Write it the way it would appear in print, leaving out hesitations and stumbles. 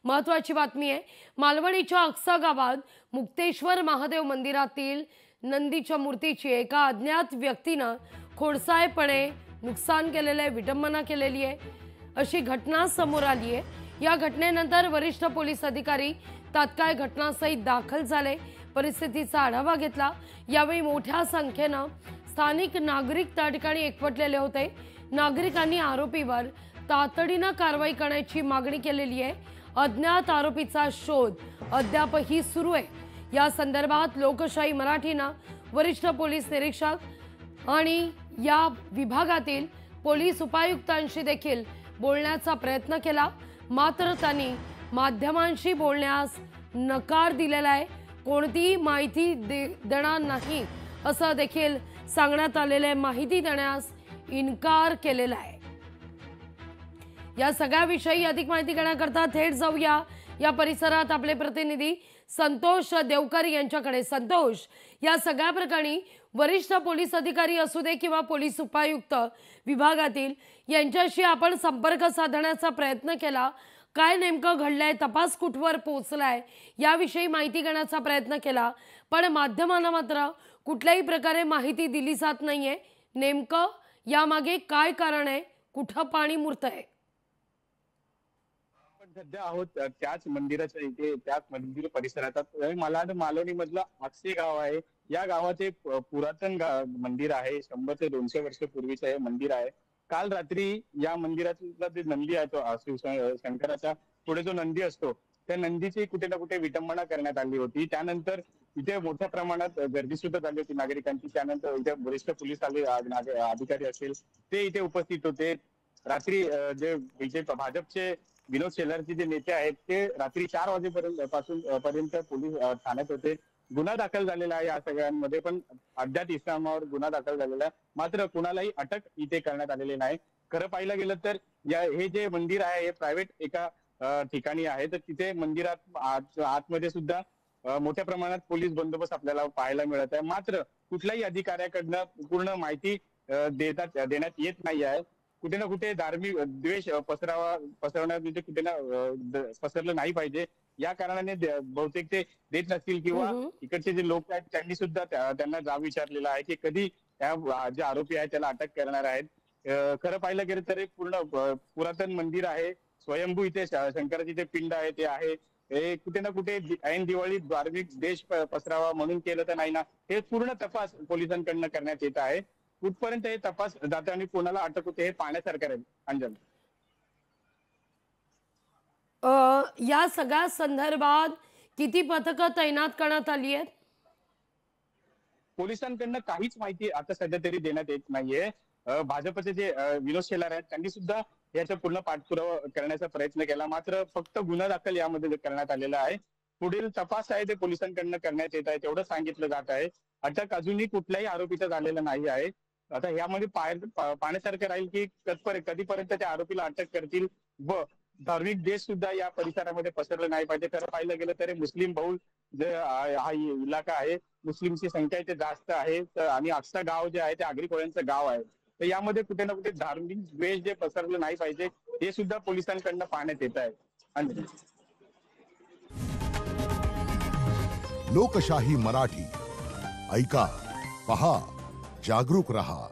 महत्त्वाची बातमी आहे। मालवणीच्या अक्सा गावात मुक्तेश्वर महादेव मंदिरातील नंदीच्या मूर्तीची एका अज्ञात व्यक्तीने खोडसाळपणे नुकसान केलेले, विडंबना केलेली आहे अशी घटना समोर आली आहे। या घटनेनंतर वरिष्ठ पोलीस अधिकारी तात्काळ घटनास्थळी दाखल झाले, परिस्थितीचा आढावा घेतला। यावेळी मोठ्या संख्येने स्थानिक नागरिक त्या ठिकाणी एकवटलेले होते। नागरिकांनी आरोपीवर तातडीने कारवाई करण्याची मागणी केलेली आहे। अज्ञात आरोपीचा शोध अद्यापही सुरू आहे। या संदर्भात लोकशाही मराठीने वरिष्ठ पोलीस निरीक्षक आणि या विभागातील पोलीस उपायुक्तांशी देखील बोलण्याचा प्रयत्न केला, मात्र त्यांनी माध्यमांशी बोलण्यास नकार दिलेला आहे। कोणतीही माहिती देणार नाही असं देखील सांगण्यात आलेले, माहिती देण्यास इन्कार केलेला आहे। या सगळ्याविषयी अधिक माहिती घेण्याकरता थेट जाऊया या परिसरात आपले प्रतिनिधी संतोष देवकर यांच्याकडे। संतोष, या सगळ्या प्रकरणी वरिष्ठ पोलीस अधिकारी असू दे किंवा पोलीस उपायुक्त विभागातील यांच्याशी आपण संपर्क साधण्याचा प्रयत्न केला, काय नेमकं घडलंय, तपास कुठवर पोहोचलाय याविषयी माहिती घेण्याचा प्रयत्न केला, पण माध्यमांना मात्र कुठल्याही प्रकारे माहिती दिली जात नाहीये। नेमकं यामागे काय कारण आहे, कुठं पाणी मुरतंय? सध्या आहोत त्याच मंदिराच्या इथे, त्याच मंदिर परिसरात मालवणी मधलं अक्षे गाव आहे। या गावाचे पुरातन मंदिर आहे, 100 ते 200 वर्ष पूर्वीचं हे मंदिर आहे। काल रात्री या मंदिरातला जे नंदी आहे तो शंकराचा पुढे जो नंदी असतो त्या नंदीची कुठे ना कुठे विटंबना करण्यात आली होती। त्यानंतर इथे मोठ्या प्रमाणात गर्दी सुद्धा झाली होती नागरिकांची। त्यानंतर इथे वरिष्ठ पोलीस अधिकारी असतील ते इथे उपस्थित होते। रात्री जे भाजपचे विनोद शेलारचे जे नेते आहेत ते रात्री 4 वाजेपर्यंत पोलीस ठाण्यात होते। गुन्हा दाखल झालेला आहे या सगळ्यांमध्ये, पण अज्ञात इसमावर गुन्हा दाखल झालेला आहे, मात्र कुणालाही अटक इथे करण्यात आलेली नाही। खरं पाहिलं गेलं तर हे जे मंदिर आहे हे प्रायव्हेट एका ठिकाणी आहे, तर तिथे मंदिरात आतमध्ये सुद्धा मोठ्या प्रमाणात पोलीस बंदोबस्त आपल्याला पाहायला मिळत आहे, मात्र कुठल्याही अधिकाऱ्याकडनं पूर्ण माहिती देण्यात येत नाही आहे। कुठे ना कुठे धार्मिक द्वेष पसरवण्यात कुठे ना पसरलं नाही पाहिजे या कारणाने बहुतेक ते देत नसतील, किंवा इकडचे जे लोक आहेत त्यांनी सुद्धा त्यांना जाब विचारलेला आहे की कधी जे आरोपी आहेत त्याला अटक करणार आहेत। खरं पाहिलं गेलं तर पूर्ण पुरातन मंदिर आहे, स्वयंभू इथे शंकराचे जे पिंड आहे ते आहे। हे कुठे ना कुठे ऐन दिवाळी धार्मिक देश पसरावा म्हणून केलं तर नाही ना, हे पूर्ण तपास पोलिसांकडनं करण्यात येत आहे। कुठपर्यंत हे तपास जाते आणि कोणाला अटक होते हे पाहण्यासारखं आहे। अंजन, या सगळ्या संदर्भात किती पथकं तैनात करण्यात आली आहेत? पोलिसांकडनं काहीच माहिती आता सध्या तरी देण्यात येत नाहीये। भाजपचे जे विनोद शेलार आहेत त्यांनी सुद्धा याचा पूर्ण पाठपुरावा करण्याचा प्रयत्न केला, मात्र फक्त गुन्हा दाखल यामध्ये करण्यात आलेला आहे। पुढील तपास आहे ते पोलिसांकडनं करण्यात येत आहे तेवढं सांगितलं जात आहे। अटक अजूनही कुठल्याही आरोपीचा झालेला नाही आहे। आता यामध्ये पाहण्यासारखं राहील की कधीपर्यंत त्या आरोपीला अटक करतील व धार्मिक देश सुद्धा या परिसरामध्ये पसरलं नाही पाहिजे। खरं पाहिलं गेलं तर मुस्लिम बहुल जे हा इलाका आहे, मुस्लिमची संख्या इथे जास्त आहे आणि अक्सा गाव जे आहे ते आगरी कोळ्यांचं गाव आहे, तर यामध्ये कुठे ना कुठे धार्मिक द्वेष जे पसरलं नाही पाहिजे हे सुद्धा पोलिसांकडनं पाहण्यात येत आहे। लोकशाही मराठी ऐका, पहा, जागरूक रहा।